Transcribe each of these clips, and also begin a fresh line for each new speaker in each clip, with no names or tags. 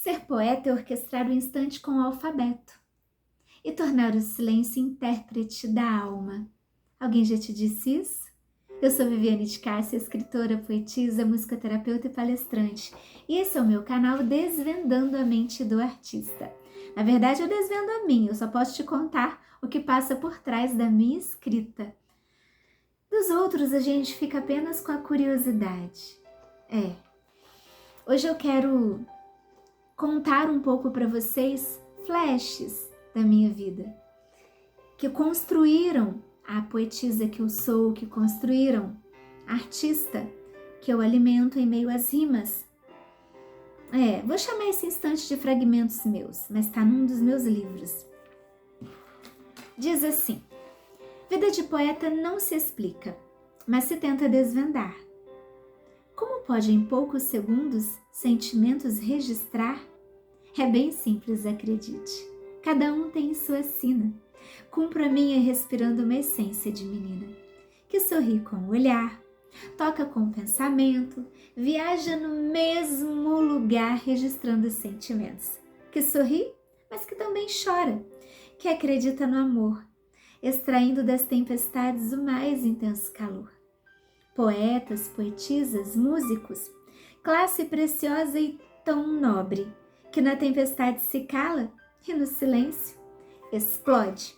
Ser poeta é orquestrar o instante com o alfabeto e tornar o silêncio intérprete da alma. Alguém já te disse isso? Eu sou Viviane de Cássia, escritora, poetisa, musicoterapeuta e palestrante, e esse é o meu canal Desvendando a Mente do Artista. Na verdade, eu desvendo a minha, eu só posso te contar o que passa por trás da minha escrita. Dos outros, a gente fica apenas com a curiosidade. Hoje eu quero contar um pouco para vocês flashes da minha vida, que construíram a poetisa que eu sou, que construíram a artista que eu alimento em meio às rimas. Vou chamar esse instante de fragmentos meus, mas está num dos meus livros. Diz assim: vida de poeta não se explica, mas se tenta desvendar. Como pode em poucos segundos sentimentos registrar? É bem simples, acredite. Cada um tem sua sina. Cumpro a minha respirando uma essência de menina, que sorri com o olhar, toca com o pensamento, viaja no mesmo lugar registrando sentimentos, que sorri, mas que também chora, que acredita no amor, extraindo das tempestades o mais intenso calor. Poetas, poetisas, músicos, classe preciosa e tão nobre, que na tempestade se cala e no silêncio explode.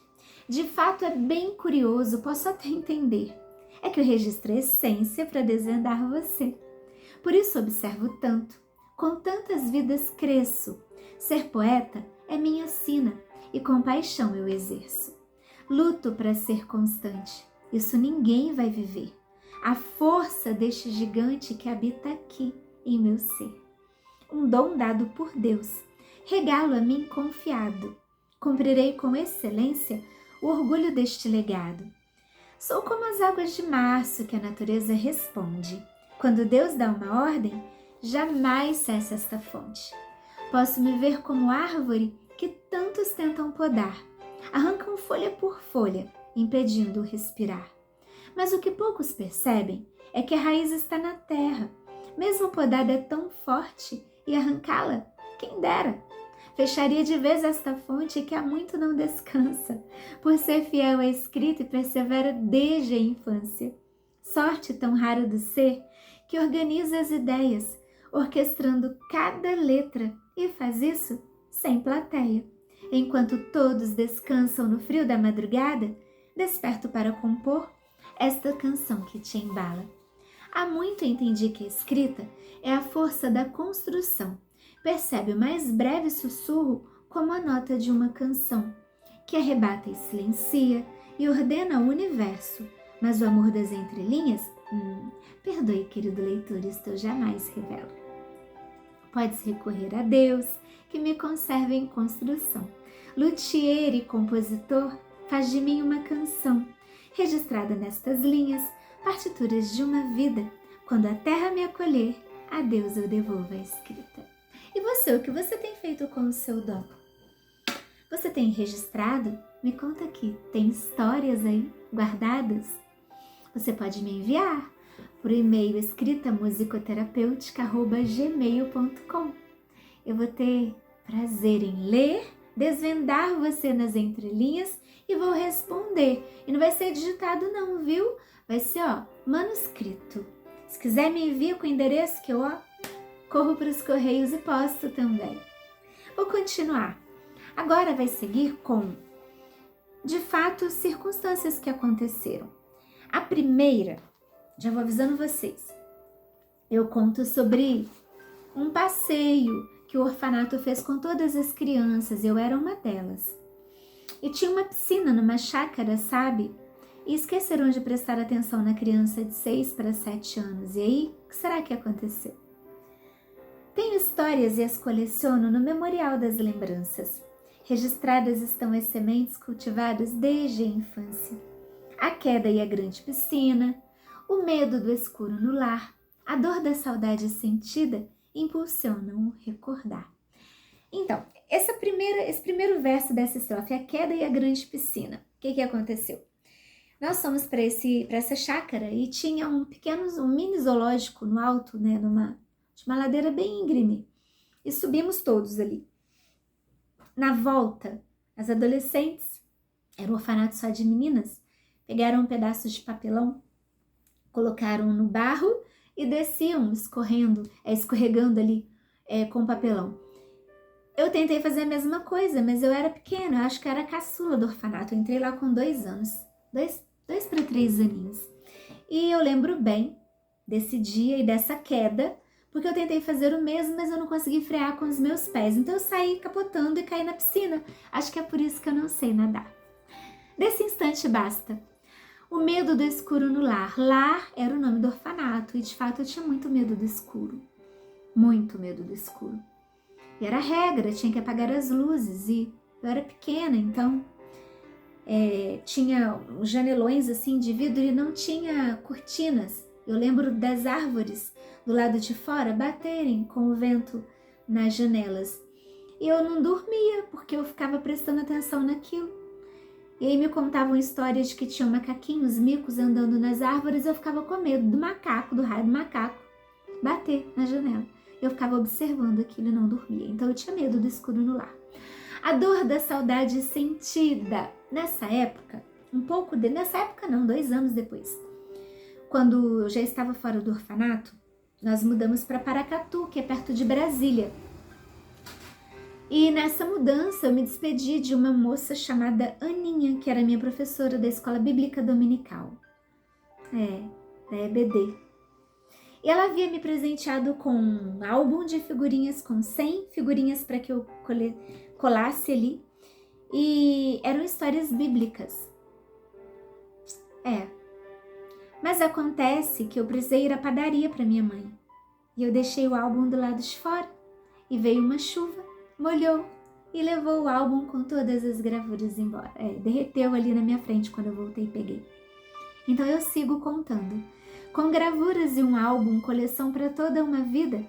De fato é bem curioso, posso até entender. É que eu registro a essência para desvendar você. Por isso observo tanto, com tantas vidas cresço. Ser poeta é minha sina e com paixão eu exerço. Luto para ser constante, isso ninguém vai viver. A força deste gigante que habita aqui em meu ser. Um dom dado por Deus, regalo a mim confiado. Cumprirei com excelência o orgulho deste legado. Sou como as águas de março que a natureza responde. Quando Deus dá uma ordem, jamais cessa esta fonte. Posso me ver como árvore que tantos tentam podar. Arrancam folha por folha, impedindo o respirar. Mas o que poucos percebem é que a raiz está na terra. Mesmo podada é tão forte e arrancá-la, quem dera. Fecharia de vez esta fonte que há muito não descansa, por ser fiel à escrita e persevera desde a infância. Sorte tão rara do ser que organiza as ideias, orquestrando cada letra e faz isso sem plateia. Enquanto todos descansam no frio da madrugada, desperto para compor esta canção que te embala. Há muito entendi que a escrita é a força da construção. Percebe o mais breve sussurro como a nota de uma canção, que arrebata e silencia e ordena o universo. Mas o amor das entrelinhas, perdoe, querido leitor, isto eu jamais revelo. Podes recorrer a Deus, que me conserva em construção. Luthier e compositor, faz de mim uma canção, registrada nestas linhas, partituras de uma vida. Quando a terra me acolher, a Deus eu devolvo a escrita. E você, o que você tem feito com o seu dom? Você tem registrado? Me conta aqui, tem histórias aí guardadas? Você pode me enviar por e-mail escritamusicoterapeutica@gmail.com. Eu vou ter prazer em ler, desvendar você nas entrelinhas e vou responder. E não vai ser digitado não, viu? Vai ser, manuscrito. Se quiser me envia com o endereço que eu, corro para os correios e posto também. Vou continuar. Agora vai seguir com, de fato, circunstâncias que aconteceram. A primeira, já vou avisando vocês, eu conto sobre um passeio que o orfanato fez com todas as crianças, eu era uma delas. E tinha uma piscina numa chácara, sabe? E esqueceram de prestar atenção na criança de 6 para 7 anos. E aí, o que será que aconteceu? Tenho histórias e as coleciono no Memorial das Lembranças. Registradas estão as sementes cultivadas desde a infância. A queda e a grande piscina, o medo do escuro no lar, a dor da saudade sentida impulsionam o recordar. Então, esse primeiro verso dessa estrofe, a queda e a grande piscina. O que aconteceu? Nós fomos para essa chácara e tinha um mini zoológico no alto, né, de uma ladeira bem íngreme. e subimos todos ali. Na volta, as adolescentes, era um orfanato só de meninas, pegaram um pedaço de papelão, colocaram no barro e desciam escorregando ali com o papelão. Eu tentei fazer a mesma coisa, mas eu era pequena, eu acho que era a caçula do orfanato. Eu entrei lá com 2 anos, 2 para 3 aninhos. E eu lembro bem desse dia e dessa queda, porque eu tentei fazer o mesmo, mas eu não consegui frear com os meus pés. Então eu saí capotando e caí na piscina. Acho que é por isso que eu não sei nadar. Desse instante basta. O medo do escuro no lar. Lar era o nome do orfanato e de fato eu tinha muito medo do escuro. Muito medo do escuro. E era regra, tinha que apagar as luzes e eu era pequena, então tinha janelões assim de vidro e não tinha cortinas. Eu lembro das árvores do lado de fora baterem com o vento nas janelas. E eu não dormia porque eu ficava prestando atenção naquilo. E aí me contavam histórias de que tinham macaquinhos, micos andando nas árvores e eu ficava com medo do macaco, do raio do macaco, bater na janela. Eu ficava observando aquilo e não dormia. Então eu tinha medo do escuro no lar. A dor da saudade sentida. Nessa época, nessa época não, 2 anos depois, quando eu já estava fora do orfanato, nós mudamos para Paracatu, que é perto de Brasília. E nessa mudança eu me despedi de uma moça chamada Aninha, que era minha professora da Escola Bíblica Dominical. Da EBD. E ela havia me presenteado com um álbum de figurinhas, com 100 figurinhas para que eu colasse ali. E eram histórias bíblicas. Mas acontece que eu precisei ir à padaria para minha mãe. E eu deixei o álbum do lado de fora. E veio uma chuva, molhou e levou o álbum com todas as gravuras embora. Derreteu ali na minha frente quando eu voltei e peguei. Então eu sigo contando. Com gravuras e um álbum, coleção para toda uma vida,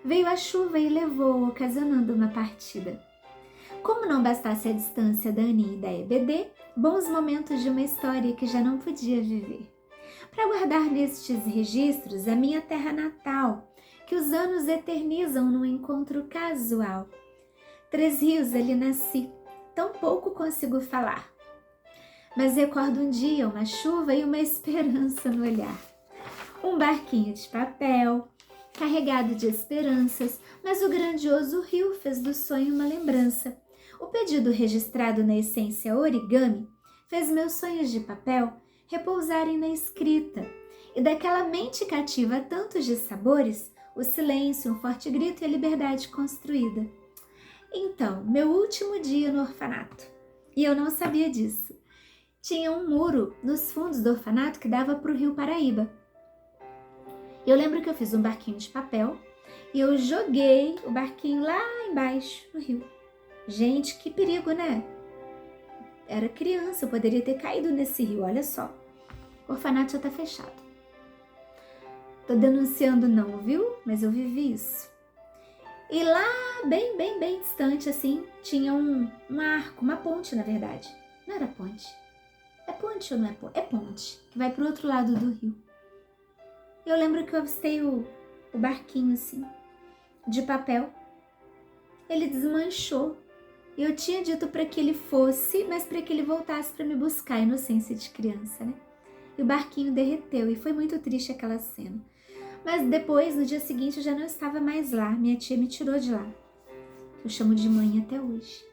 veio a chuva e levou, ocasionando uma partida. Como não bastasse a distância da Aninha e da EBD, bons momentos de uma história que já não podia viver. Para guardar nestes registros a minha terra natal, que os anos eternizam num encontro casual. 3 Rios ali nasci, tão pouco consigo falar. Mas recordo um dia, uma chuva e uma esperança no olhar. Um barquinho de papel, carregado de esperanças, mas o grandioso rio fez do sonho uma lembrança. O pedido registrado na essência origami fez meus sonhos de papel repousarem na escrita, e daquela mente cativa a tantos de sabores, o silêncio, um forte grito e a liberdade construída. Então, meu último dia no orfanato, e eu não sabia disso, tinha um muro nos fundos do orfanato que dava para o rio Paraíba. Eu lembro que eu fiz um barquinho de papel e eu joguei o barquinho lá embaixo no rio. Gente, que perigo, né? Era criança, eu poderia ter caído nesse rio, olha só. O orfanato já tá fechado. Tô denunciando não, viu? Mas eu vivi isso. E lá, bem distante, assim, tinha um arco, uma ponte, na verdade. Não era ponte. É ponte ou não é ponte? É ponte, que vai pro outro lado do rio. Eu lembro que eu avistei o barquinho, assim, de papel. Ele desmanchou. Eu tinha dito para que ele fosse, mas para que ele voltasse para me buscar, inocência de criança, né? E o barquinho derreteu e foi muito triste aquela cena. Mas depois, no dia seguinte, eu já não estava mais lá. Minha tia me tirou de lá. Eu chamo de mãe até hoje.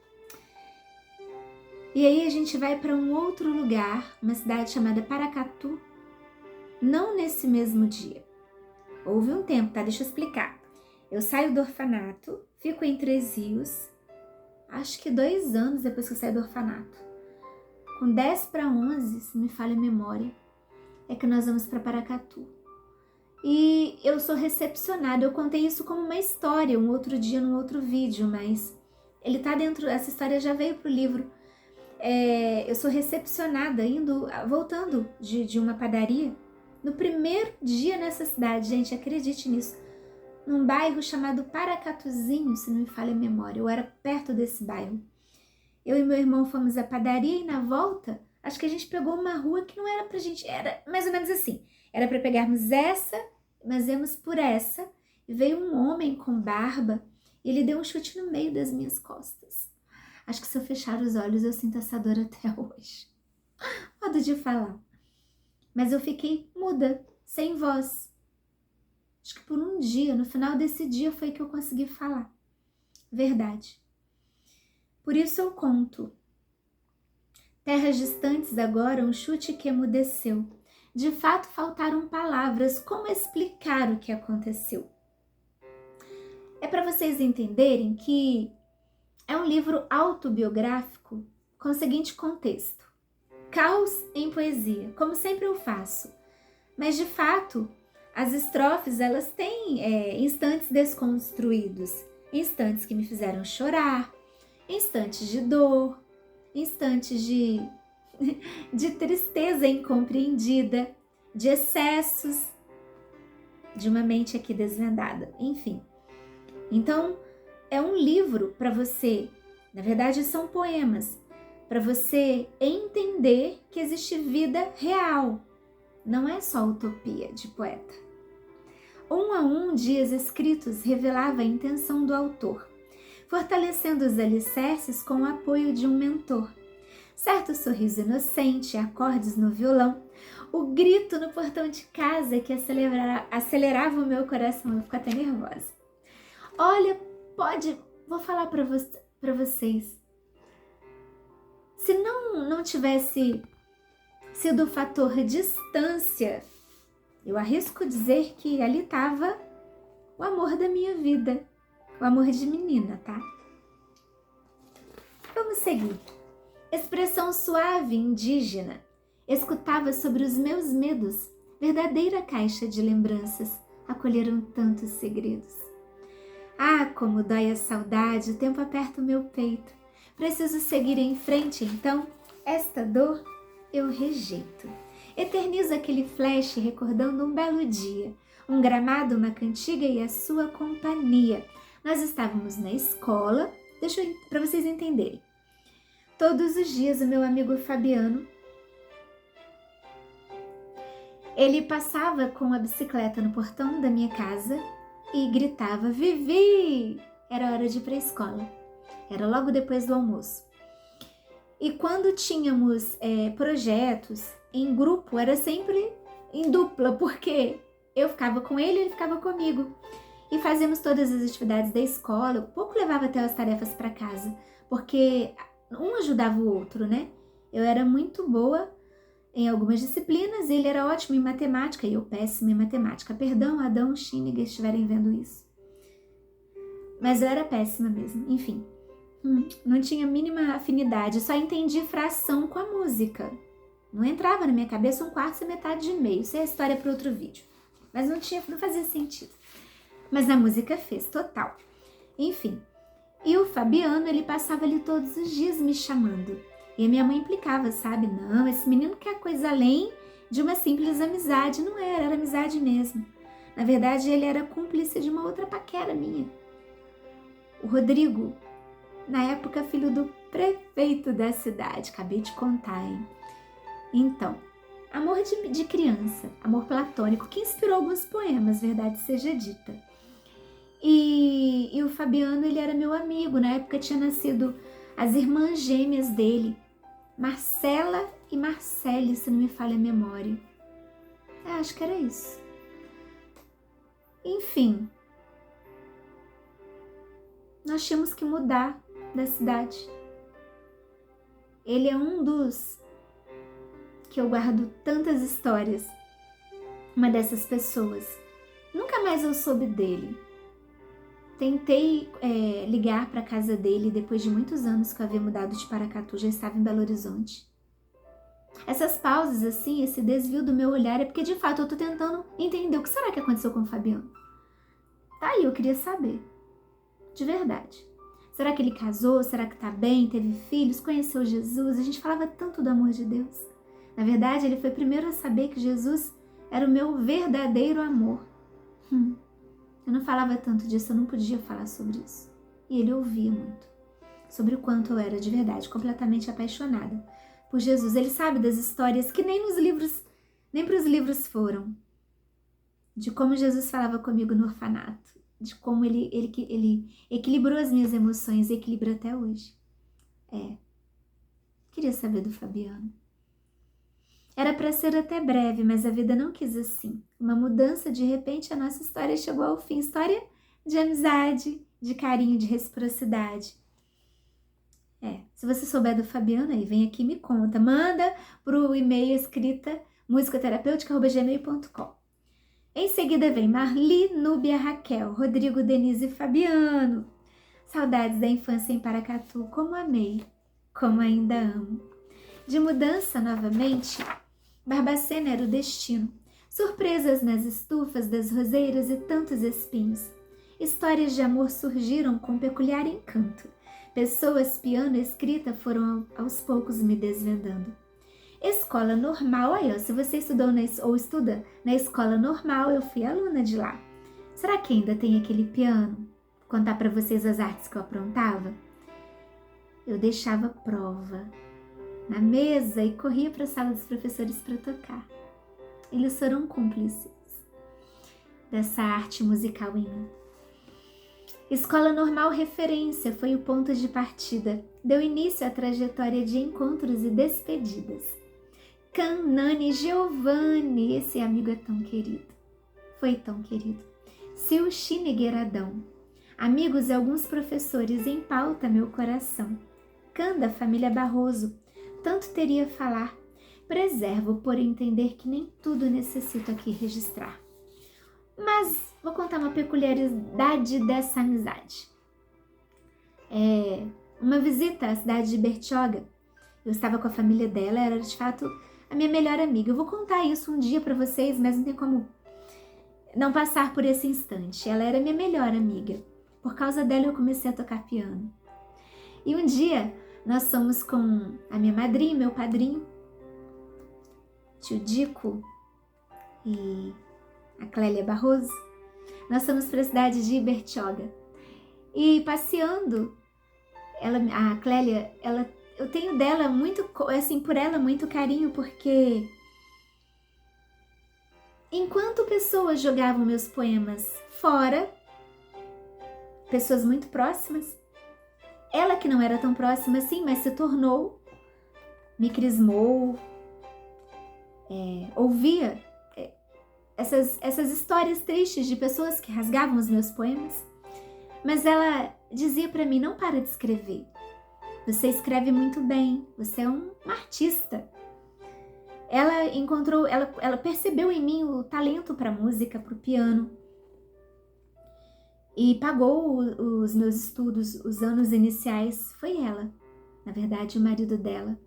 E aí a gente vai para um outro lugar, uma cidade chamada Paracatu. Não nesse mesmo dia. Houve um tempo, tá? Deixa eu explicar. Eu saio do orfanato, fico em 3 Rios, acho que 2 anos depois que eu saí do orfanato. Com 10 para 11, se me falha a memória, é que nós vamos para Paracatu. E eu sou recepcionada, eu contei isso como uma história, um outro dia, num outro vídeo, mas ele tá dentro, essa história já veio pro livro. Eu sou recepcionada, voltando de uma padaria, no primeiro dia nessa cidade, gente, acredite nisso, num bairro chamado Paracatuzinho, se não me falha a memória, eu era perto desse bairro. Eu e meu irmão fomos à padaria e na volta, acho que a gente pegou uma rua que não era pra gente, era mais ou menos assim, era pra pegarmos essa, mas íamos por essa, e veio um homem com barba E ele deu um chute no meio das minhas costas. Acho que se eu fechar os olhos eu sinto essa dor até hoje. Modo de falar. Mas eu fiquei muda, sem voz. Acho que por um dia, no final desse dia foi que eu consegui falar. Verdade. Por isso eu conto. Terras distantes agora, um chute que emudeceu. De fato faltaram palavras. Como explicar o que aconteceu? É para vocês entenderem que é um livro autobiográfico com o seguinte contexto. Caos em poesia, como sempre eu faço. Mas de fato, as estrofes elas têm instantes desconstruídos. Instantes que me fizeram chorar, instantes de dor, instantes de tristeza incompreendida, de excessos, de uma mente aqui desvendada, enfim. Então, é um livro para você, na verdade são poemas, para você entender que existe vida real, não é só utopia de poeta. Um a um, dias escritos revelava a intenção do autor, fortalecendo os alicerces com o apoio de um mentor. Certo sorriso inocente, acordes no violão, o grito no portão de casa que acelerava o meu coração, eu fico até nervosa. Olha, vou falar para vocês, se não tivesse sido o fator distância, eu arrisco dizer que ali estava o amor da minha vida, o amor de menina, tá? Vamos seguir. Expressão suave indígena, escutava sobre os meus medos, verdadeira caixa de lembranças, acolheram tantos segredos. Ah, como dói a saudade, o tempo aperta o meu peito. Preciso seguir em frente, então, esta dor eu rejeito. Eternizo aquele flash recordando um belo dia, um gramado, uma cantiga e a sua companhia. Nós estávamos na escola, para vocês entenderem. Todos os dias o meu amigo Fabiano, ele passava com a bicicleta no portão da minha casa e gritava, Vivi! Era hora de ir para a escola. Era logo depois do almoço. E quando tínhamos projetos em grupo, era sempre em dupla, porque eu ficava com ele e ele ficava comigo. E fazíamos todas as atividades da escola, pouco levava até as tarefas para casa, porque um ajudava o outro, né? Eu era muito boa em algumas disciplinas, ele era ótimo em matemática e eu péssima em matemática. Perdão, Adão, Schiniger, estiverem vendo isso. Mas eu era péssima mesmo, enfim. Não tinha a mínima afinidade, só entendi fração com a música. Não entrava na minha cabeça um quarto e metade de meio, isso é história para outro vídeo. Mas não fazia sentido. Mas a música fez, total. Enfim, e o Fabiano, ele passava ali todos os dias me chamando. E a minha mãe implicava, sabe? Não, esse menino quer coisa além de uma simples amizade. Não era amizade mesmo. Na verdade, ele era cúmplice de uma outra paquera minha. O Rodrigo, na época, filho do prefeito da cidade. Acabei de contar, hein? Então, amor de criança, amor platônico, que inspirou alguns poemas, verdade seja dita. E o Fabiano, ele era meu amigo. Na época tinha nascido as irmãs gêmeas dele, Marcela e Marcele, se não me falha a memória. Acho que era isso. Enfim, nós tínhamos que mudar da cidade. Ele é um dos que eu guardo tantas histórias. Uma dessas pessoas. Nunca mais eu soube dele. Tentei ligar para a casa dele depois de muitos anos que eu havia mudado de Paracatu, já estava em Belo Horizonte. Essas pausas assim, esse desvio do meu olhar é porque de fato eu tô tentando entender o que será que aconteceu com o Fabiano. Tá aí, eu queria saber. De verdade. Será que ele casou? Será que tá bem? Teve filhos? Conheceu Jesus? A gente falava tanto do amor de Deus. Na verdade, ele foi o primeiro a saber que Jesus era o meu verdadeiro amor. Eu não falava tanto disso, eu não podia falar sobre isso. E ele ouvia muito. Sobre o quanto eu era de verdade, completamente apaixonada por Jesus. Ele sabe das histórias que nem para os livros foram. De como Jesus falava comigo no orfanato. de como ele equilibrou as minhas emoções e equilibra até hoje. Queria saber do Fabiano. Era para ser até breve, mas a vida não quis assim. Uma mudança, de repente a nossa história chegou ao fim. História de amizade, de carinho, de reciprocidade. Se você souber do Fabiano aí, vem aqui e me conta. Manda pro e-mail escrita musicoterapeutica@gmail.com. Em seguida vem Marli, Núbia, Raquel, Rodrigo, Denise e Fabiano. Saudades da infância em Paracatu, como amei, como ainda amo. De mudança novamente, Barbacena era o destino. Surpresas nas estufas das roseiras e tantos espinhos. Histórias de amor surgiram com peculiar encanto. Pessoas, piano e escrita foram aos poucos me desvendando. Escola normal, aí ó, se você estudou ou estuda na escola normal, eu fui aluna de lá. Será que ainda tem aquele piano? Vou contar para vocês as artes que eu aprontava. Eu deixava prova na mesa e corria para a sala dos professores para tocar. Eles foram cúmplices dessa arte musical em mim. Escola normal referência foi o ponto de partida. Deu início à trajetória de encontros e despedidas. Can, Nani, Giovanni, esse amigo é tão querido. Foi tão querido. Seu Chinegueiradão. Amigos e alguns professores em pauta meu coração. Can da família Barroso. Tanto teria a falar. Preservo por entender que nem tudo necessito aqui registrar. Mas vou contar uma peculiaridade dessa amizade. Uma visita à cidade de Bertioga. Eu estava com a família dela, era de fato a minha melhor amiga. Eu vou contar isso um dia para vocês, mas não tem como não passar por esse instante. Ela era minha melhor amiga. Por causa dela eu comecei a tocar piano. E um dia nós fomos com a minha madrinha e meu padrinho, tio Dico e a Clélia Barroso. Nós fomos para a cidade de Bertioga. E passeando, a Clélia, eu tenho dela muito, assim, por ela muito carinho, porque enquanto pessoas jogavam meus poemas fora, pessoas muito próximas, ela que não era tão próxima assim, mas se tornou, me crismou, ouvia essas histórias tristes de pessoas que rasgavam os meus poemas, mas ela dizia para mim: não para de escrever, você escreve muito bem, você é uma artista. Ela percebeu em mim o talento para música, para o piano, e pagou os meus estudos, os anos iniciais. Foi ela, na verdade, o marido dela,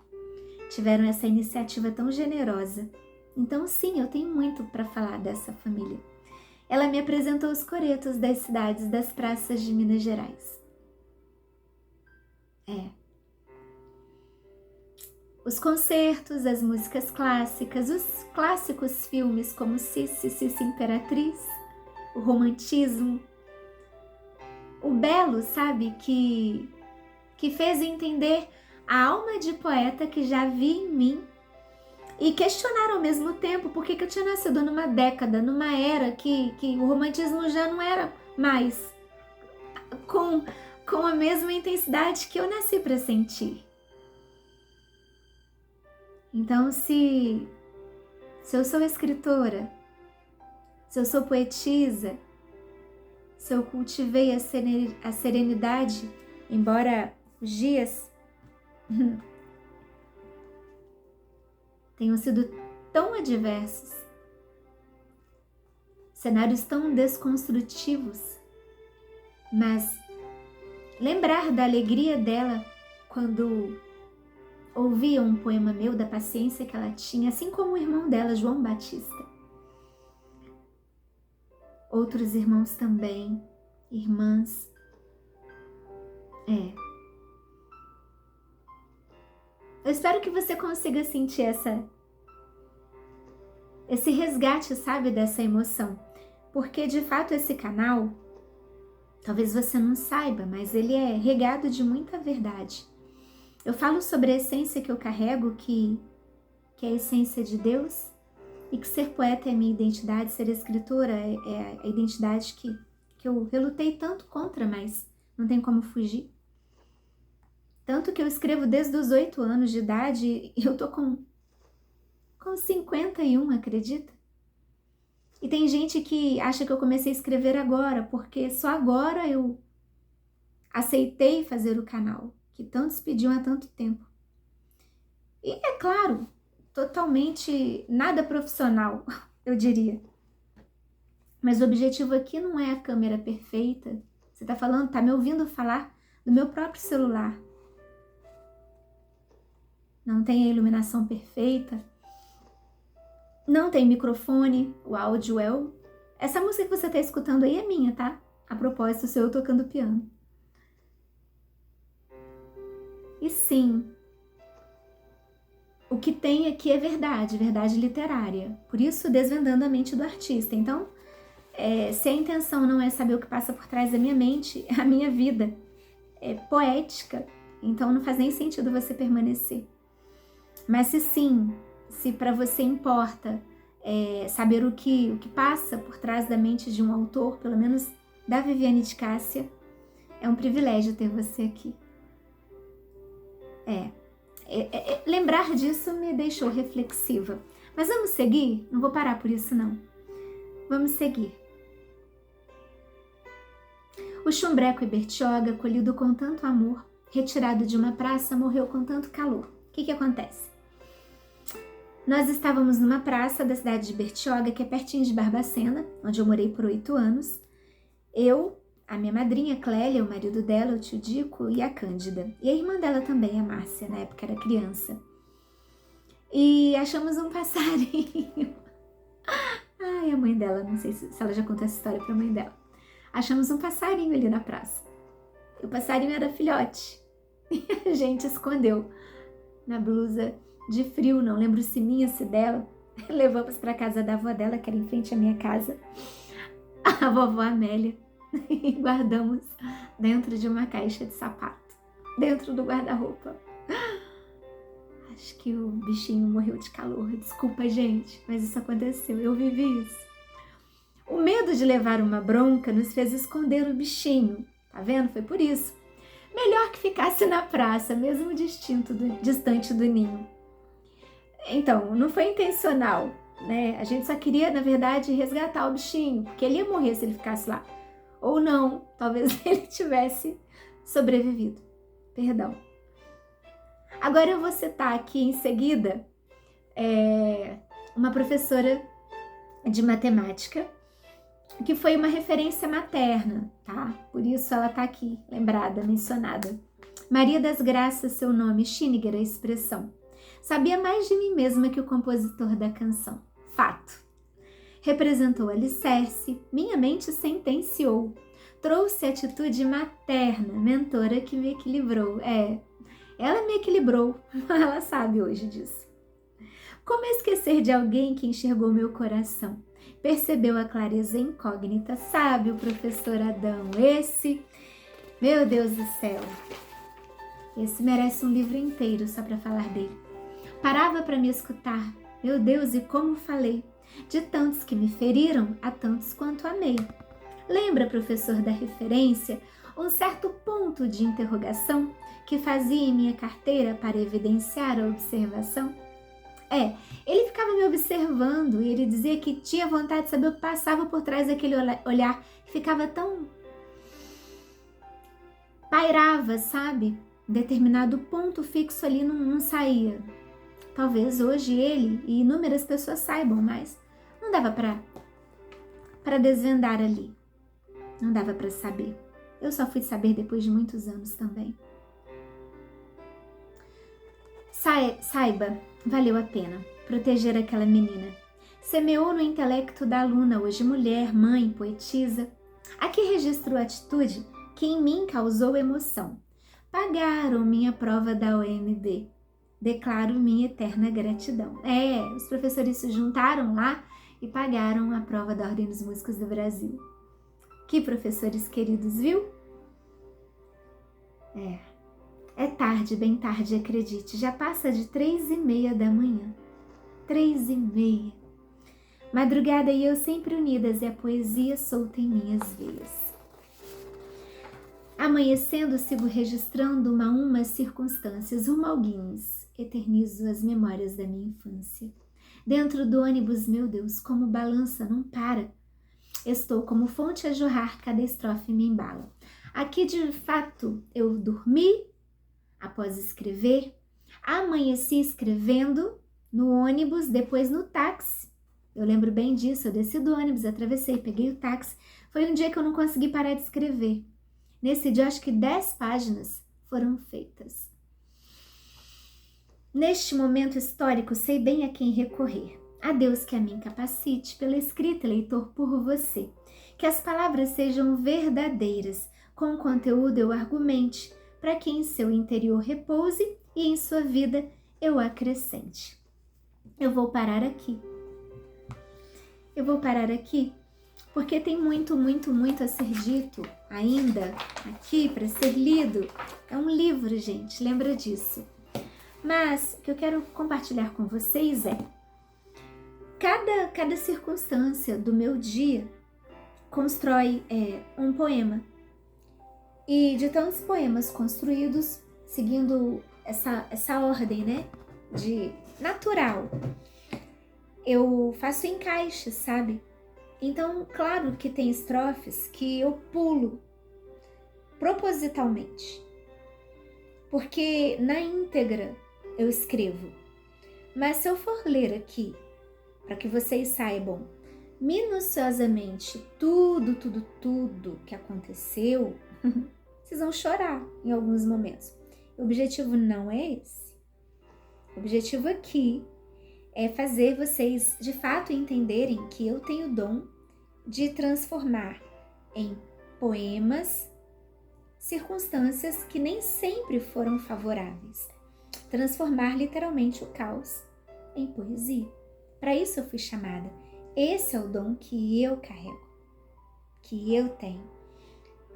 tiveram essa iniciativa tão generosa. Então, sim, eu tenho muito para falar dessa família. Ela me apresentou os coretos das cidades, das praças de Minas Gerais. Os concertos, as músicas clássicas, os clássicos filmes como Cici Imperatriz, o romantismo, o belo, sabe, que fez entender a alma de poeta que já vi em mim e questionar ao mesmo tempo por que eu tinha nascido numa década, numa era que o romantismo já não era mais com a mesma intensidade que eu nasci para sentir. Então, se eu sou escritora, se eu sou poetisa, se eu cultivei a serenidade, embora os dias tenham sido tão adversos, cenários tão desconstrutivos, mas lembrar da alegria dela quando ouvia um poema meu, da paciência que ela tinha, assim como o irmão dela, João Batista. Outros irmãos também, irmãs. Eu espero que você consiga sentir esse resgate, sabe, dessa emoção. Porque, de fato, esse canal, talvez você não saiba, mas ele é regado de muita verdade. Eu falo sobre a essência que eu carrego, que é a essência de Deus, e que ser poeta é a minha identidade, ser escritora é a identidade que que eu relutei tanto contra, mas não tem como fugir. Tanto que eu escrevo desde os 8 anos de idade e eu tô com 51, acredita? E tem gente que acha que eu comecei a escrever agora, porque só agora eu aceitei fazer o canal, que tantos pediam há tanto tempo. E é claro, totalmente nada profissional, eu diria. Mas o objetivo aqui não é a câmera perfeita. Você tá me ouvindo falar do meu próprio celular. Não tem a iluminação perfeita. Não tem microfone, o áudio é o... Essa música que você tá escutando aí é minha, tá? A propósito, sou eu tocando piano. E sim, o que tem aqui é verdade, verdade literária. Por isso, desvendando a mente do artista. Então, se a intenção não é saber o que passa por trás da minha mente, a minha vida é poética. Então, não faz nem sentido você permanecer. Mas se para você importa saber o que passa por trás da mente de um autor, pelo menos da Viviane de Cássia, é um privilégio ter você aqui. Lembrar disso me deixou reflexiva. Mas vamos seguir? Não vou parar por isso, não. Vamos seguir. O chumbreco e Bertioga, colhido com tanto amor, retirado de uma praça, morreu com tanto calor. O que acontece? Nós estávamos numa praça da cidade de Bertioga, que é pertinho de Barbacena, onde eu morei por 8 anos. Eu, a minha madrinha Clélia, o marido dela, o tio Dico, e a Cândida. E a irmã dela também, a Márcia, na época era criança. E achamos um passarinho. Ai, a mãe dela, não sei se ela já contou essa história pra mãe dela. Achamos um passarinho ali na praça. E o passarinho era filhote. E a gente escondeu na blusa de frio, não lembro se minha, se dela. Levamos pra casa da avó dela, que era em frente à minha casa, a vovó Amélia, e guardamos dentro de uma caixa de sapato, dentro do guarda-roupa. Acho que o bichinho morreu de calor. Desculpa, gente, mas isso aconteceu, eu vivi isso. O medo de levar uma bronca nos fez esconder o bichinho, tá vendo? Foi por isso. Melhor que ficasse na praça, mesmo distante do ninho. Então, não foi intencional, né? A gente só queria, na verdade, resgatar o bichinho, porque ele ia morrer se ele ficasse lá. Ou não, talvez ele tivesse sobrevivido. Perdão. Agora eu vou citar aqui em seguida uma professora de matemática, que foi uma referência materna, tá? Por isso ela tá aqui, lembrada, mencionada. Maria das Graças, seu nome, Schiniger, a expressão. Sabia mais de mim mesma que o compositor da canção. Fato. Representou alicerce, minha mente sentenciou. Trouxe atitude materna, mentora que me equilibrou. Ela me equilibrou, ela sabe hoje disso. Como esquecer de alguém que enxergou meu coração? Percebeu a clareza incógnita, sabe o professor Adão? Esse, meu Deus do céu, esse merece um livro inteiro só para falar dele. Parava para me escutar, meu Deus, e como falei, de tantos que me feriram, a tantos quanto amei. Lembra, professor, da referência, um certo ponto de interrogação que fazia em minha carteira para evidenciar a observação? Ele ficava me observando e ele dizia que tinha vontade de saber o que passava por trás daquele olhar, que ficava tão... pairava, sabe? Determinado ponto fixo ali não saía. Talvez hoje ele e inúmeras pessoas saibam, mas não dava para desvendar ali. Não dava para saber. Eu só fui saber depois de muitos anos também. Saiba, valeu a pena proteger aquela menina. Semeou no intelecto da aluna, hoje mulher, mãe, poetisa. Aqui registro a atitude que em mim causou emoção. Pagaram minha prova da OMB. Declaro minha eterna gratidão. Os professores se juntaram lá e pagaram a prova da Ordem dos Músicos do Brasil. Que professores queridos, viu? É tarde, bem tarde, acredite. Já passa de 3:30 da manhã. 3:30. Madrugada e eu sempre unidas e a poesia solta em minhas veias. Amanhecendo, sigo registrando uma a uma as circunstâncias, rumo ao Guinness, eternizo as memórias da minha infância. Dentro do ônibus, meu Deus, como balança, não para. Estou como fonte a jorrar, cada estrofe me embala. Aqui, de fato, eu dormi após escrever, amanheci escrevendo no ônibus, depois no táxi. Eu lembro bem disso, eu desci do ônibus, atravessei, peguei o táxi. Foi um dia que eu não consegui parar de escrever. Nesse dia, acho que 10 páginas foram feitas. Neste momento histórico, sei bem a quem recorrer. A Deus que a mim capacite pela escrita, leitor, por você. Que as palavras sejam verdadeiras, com conteúdo eu argumente, para que em seu interior repouse e em sua vida eu acrescente. Eu vou parar aqui. Porque tem muito, muito, muito a ser dito ainda aqui para ser lido. É um livro, gente, lembra disso. Mas o que eu quero compartilhar com vocês é cada circunstância do meu dia constrói um poema. E de tantos poemas construídos, seguindo essa ordem, né, de natural, eu faço encaixes, sabe? Então, claro que tem estrofes que eu pulo propositalmente, porque na íntegra eu escrevo. Mas se eu for ler aqui, para que vocês saibam minuciosamente tudo que aconteceu, vocês vão chorar em alguns momentos. O objetivo não é esse. O objetivo aqui é fazer vocês de fato entenderem que eu tenho o dom de transformar em poemas circunstâncias que nem sempre foram favoráveis. Transformar literalmente o caos em poesia. Para isso eu fui chamada. Esse é o dom que eu carrego, que eu tenho.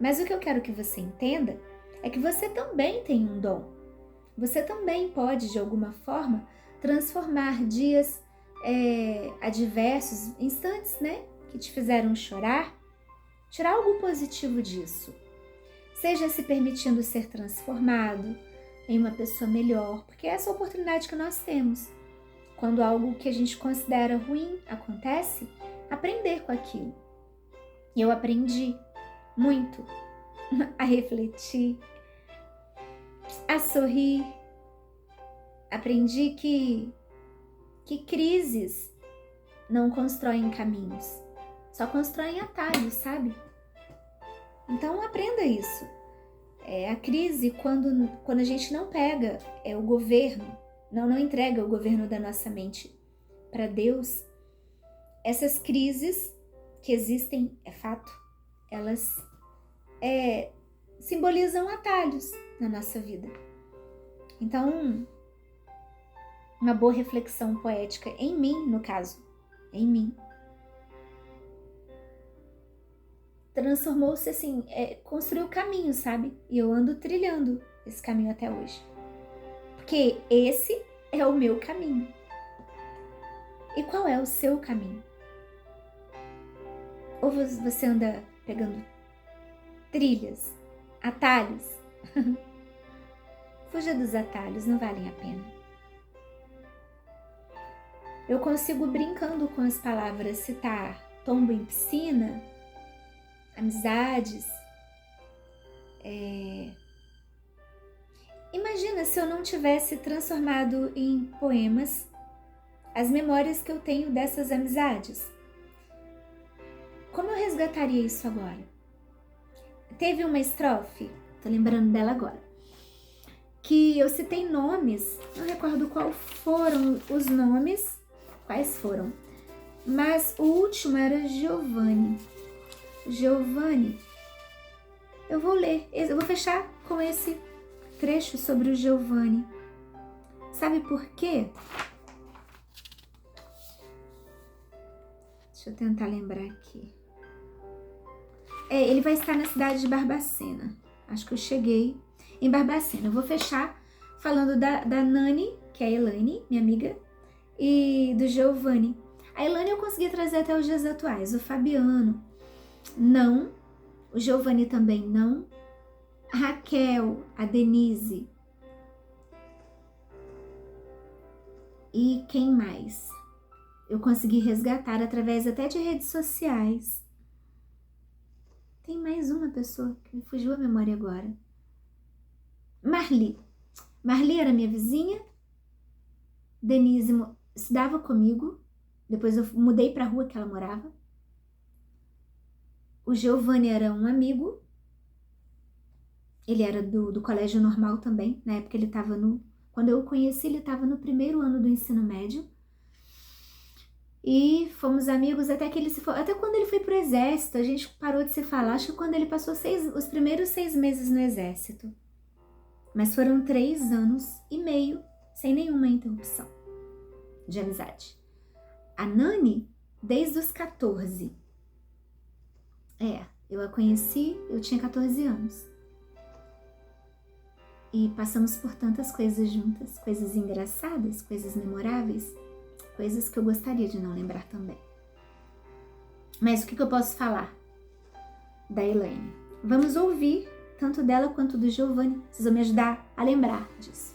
Mas o que eu quero que você entenda é que você também tem um dom. Você também pode, de alguma forma, transformar dias adversos, instantes, né, que te fizeram chorar, tirar algo positivo disso. Seja se permitindo ser transformado em uma pessoa melhor, porque é essa oportunidade que nós temos. Quando algo que a gente considera ruim acontece, aprender com aquilo. E eu aprendi muito a refletir, a sorrir. Aprendi que crises não constroem caminhos, só constroem atalhos, sabe? Então aprenda isso. A crise, quando a gente não pega o governo, não entrega o governo da nossa mente para Deus, essas crises que existem, é fato, elas simbolizam atalhos na nossa vida. Então, uma boa reflexão poética em mim, no caso, em mim, transformou-se assim, construiu caminho, sabe? E eu ando trilhando esse caminho até hoje. Porque esse é o meu caminho. E qual é o seu caminho? Ou você anda pegando trilhas, atalhos? Fuja dos atalhos, não valem a pena. Eu consigo, brincando com as palavras, citar tombo em piscina, amizades. Imagina se eu não tivesse transformado em poemas as memórias que eu tenho dessas amizades. Como eu resgataria isso agora? Teve uma estrofe, tô lembrando dela agora, que eu citei nomes, não recordo quais foram, mas o último era Giovanni. Eu vou ler, eu vou fechar com esse trecho sobre o Giovanni. Sabe por quê? Deixa eu tentar lembrar aqui. Ele vai estar na cidade de Barbacena. Acho que eu cheguei em Barbacena. Eu vou fechar falando da Nani, que é a Elaine, minha amiga, e do Giovanni. A Elaine eu consegui trazer até os dias atuais. O Fabiano, não. O Giovanni também não. a Raquel, a Denise. E quem mais? Eu consegui resgatar através até de redes sociais. Tem mais uma pessoa que me fugiu a memória agora. Marli. Marli era minha vizinha. Denise estudava comigo. Depois eu mudei para a rua que ela morava. O Giovanni era um amigo. Ele era do colégio normal também. Na época ele estava Quando eu o conheci, ele estava no primeiro ano do ensino médio. E fomos amigos até que ele se foi. Até quando ele foi pro exército, a gente parou de se falar. Acho que quando ele passou os primeiros 6 meses no exército. Mas foram 3 anos e meio sem nenhuma interrupção de amizade. A Nani, desde os 14. Eu a conheci, eu tinha 14 anos. E passamos por tantas coisas juntas, coisas engraçadas, coisas memoráveis, coisas que eu gostaria de não lembrar também. Mas o que eu posso falar da Elaine? Vamos ouvir tanto dela quanto do Giovanni. Vocês vão me ajudar a lembrar disso.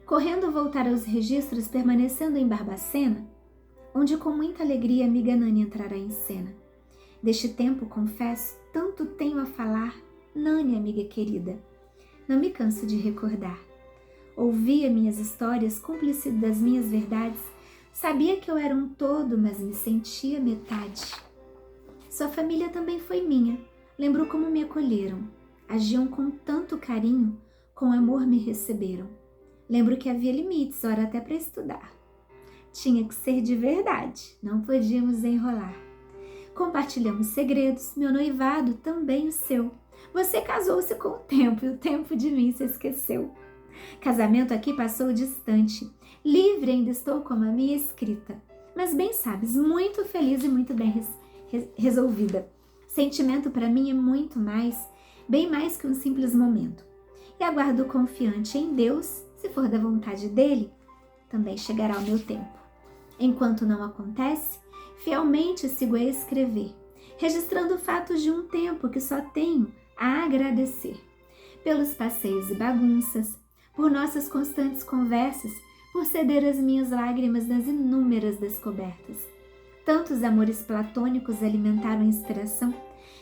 Correndo voltar aos registros, permanecendo em Barbacena, onde com muita alegria a amiga Nani entrará em cena. Deste tempo, confesso, tanto tenho a falar, Nani, amiga querida. Não me canso de recordar. Ouvia minhas histórias, cúmplice das minhas verdades. Sabia que eu era um todo, mas me sentia metade. Sua família também foi minha. Lembro como me acolheram. Agiam com tanto carinho, com amor me receberam. Lembro que havia limites, ora até para estudar. Tinha que ser de verdade, não podíamos enrolar. Compartilhamos segredos, meu noivado também o seu. Você casou-se com o tempo e o tempo de mim se esqueceu. Casamento aqui passou distante, livre ainda estou como a minha escrita. Mas bem sabes, muito feliz e muito bem resolvida. Sentimento para mim é muito mais, bem mais que um simples momento. E aguardo confiante em Deus, se for da vontade dele, também chegará o meu tempo. Enquanto não acontece, fielmente sigo a escrever, registrando fatos de um tempo que só tenho a agradecer. Pelos passeios e bagunças, por nossas constantes conversas, por ceder as minhas lágrimas nas inúmeras descobertas. Tantos amores platônicos alimentaram a inspiração,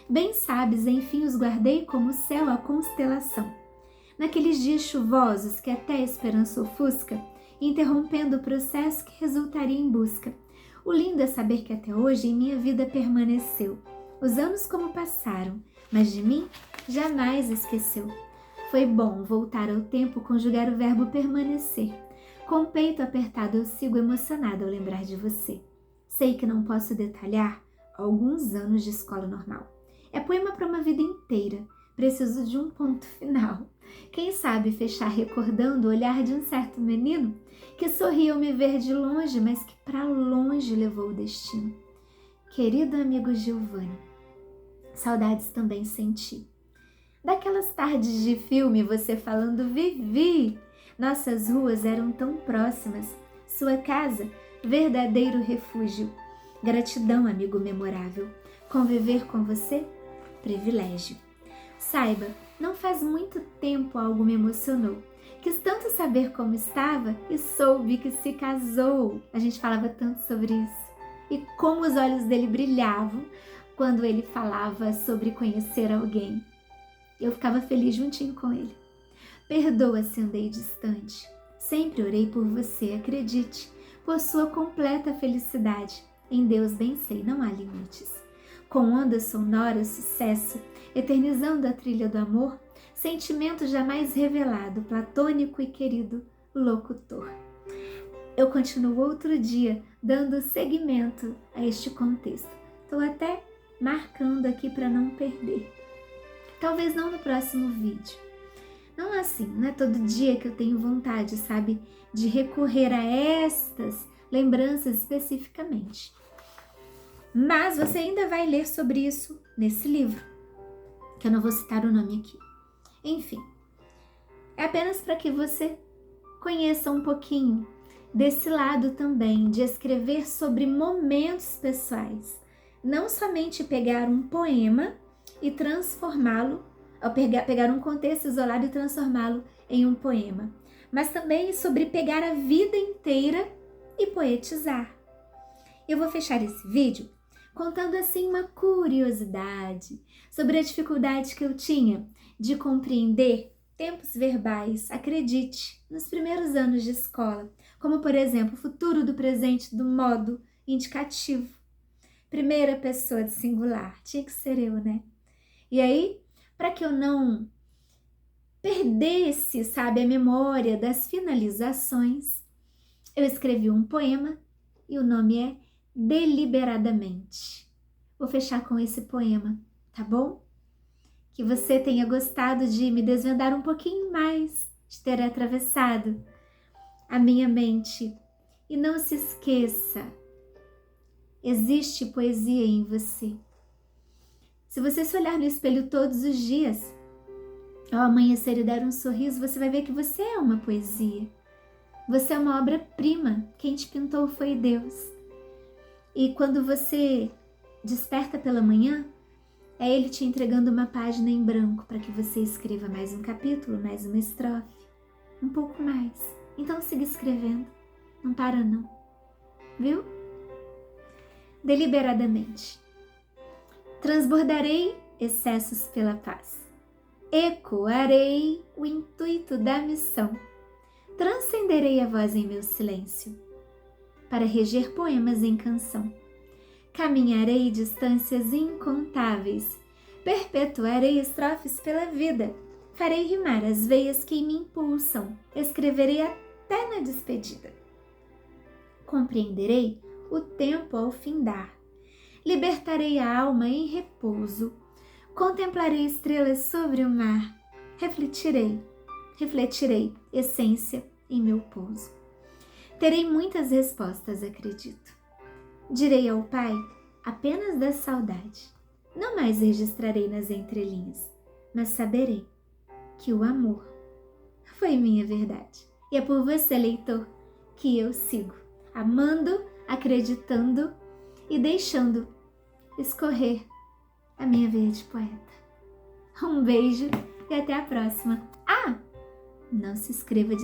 bem sabes, enfim os guardei como o céu a constelação. Naqueles dias chuvosos que até a esperança ofusca, interrompendo o processo que resultaria em busca. O lindo é saber que até hoje em minha vida permaneceu. Os anos como passaram, mas de mim jamais esqueceu. Foi bom voltar ao tempo, conjugar o verbo permanecer. Com o peito apertado eu sigo emocionada ao lembrar de você. Sei que não posso detalhar alguns anos de escola normal. É poema para uma vida inteira. Preciso de um ponto final. Quem sabe fechar recordando o olhar de um certo menino que sorria ao me ver de longe, mas que para longe levou o destino. Querido amigo Giovanni, saudades também senti. Daquelas tardes de filme, você falando Vivi. Nossas ruas eram tão próximas. Sua casa, verdadeiro refúgio. Gratidão, amigo memorável. Conviver com você, privilégio. Saiba, não faz muito tempo algo me emocionou. Quis tanto saber como estava e soube que se casou. A gente falava tanto sobre isso. E como os olhos dele brilhavam quando ele falava sobre conhecer alguém. Eu ficava feliz juntinho com ele. Perdoa se andei distante. Sempre orei por você, acredite. Por sua completa felicidade. Em Deus bem sei, não há limites. Com ondas sonoras, sucesso, eternizando a trilha do amor, sentimento jamais revelado, platônico e querido, locutor. Eu continuo outro dia dando seguimento a este contexto. Estou até marcando aqui para não perder. Talvez não no próximo vídeo. Não é assim, não é todo dia que eu tenho vontade, sabe, de recorrer a estas lembranças especificamente. Mas você ainda vai ler sobre isso nesse livro, que eu não vou citar o nome aqui. Enfim, é apenas para que você conheça um pouquinho desse lado também de escrever sobre momentos pessoais. não somente pegar um poema e transformá-lo, ou pegar um contexto isolado e transformá-lo em um poema, mas também sobre pegar a vida inteira e poetizar. Eu vou fechar esse vídeo contando assim uma curiosidade sobre a dificuldade que eu tinha de compreender tempos verbais, acredite, nos primeiros anos de escola, como por exemplo, o futuro do presente do modo indicativo. Primeira pessoa de singular, tinha que ser eu, né? E aí, para que eu não perdesse, sabe, a memória das finalizações, eu escrevi um poema e o nome é Deliberadamente. Vou fechar com esse poema, tá bom? Que você tenha gostado de me desvendar um pouquinho mais, de ter atravessado a minha mente. E não se esqueça, existe poesia em você. Se você se olhar no espelho todos os dias, ao amanhecer e dar um sorriso, você vai ver que você é uma poesia. Você é uma obra-prima. Quem te pintou foi Deus. E quando você desperta pela manhã, é Ele te entregando uma página em branco para que você escreva mais um capítulo, mais uma estrofe, um pouco mais. Então siga escrevendo. Não para não. Viu? Deliberadamente. Transbordarei excessos pela paz. Ecoarei o intuito da missão. Transcenderei a voz em meu silêncio, para reger poemas em canção. Caminharei distâncias incontáveis, perpetuarei estrofes pela vida, farei rimar as veias que me impulsam, escreverei até na despedida. Compreenderei o tempo ao findar, libertarei a alma em repouso, contemplarei estrelas sobre o mar, refletirei essência em meu pouso. Terei muitas respostas, acredito. Direi ao Pai apenas da saudade. Não mais registrarei nas entrelinhas, mas saberei que o amor foi minha verdade. E é por você, leitor, que eu sigo, amando, acreditando e deixando escorrer a minha veia de poeta. Um beijo e até a próxima. Não se esqueça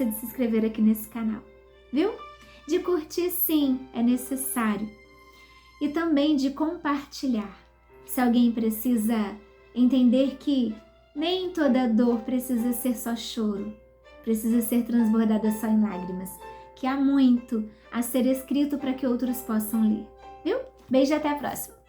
de se inscrever aqui nesse canal, viu? De curtir, sim, é necessário. E também de compartilhar. Se alguém precisa entender que nem toda dor precisa ser só choro, precisa ser transbordada só em lágrimas, que há muito a ser escrito para que outros possam ler, viu? Beijo e até a próxima!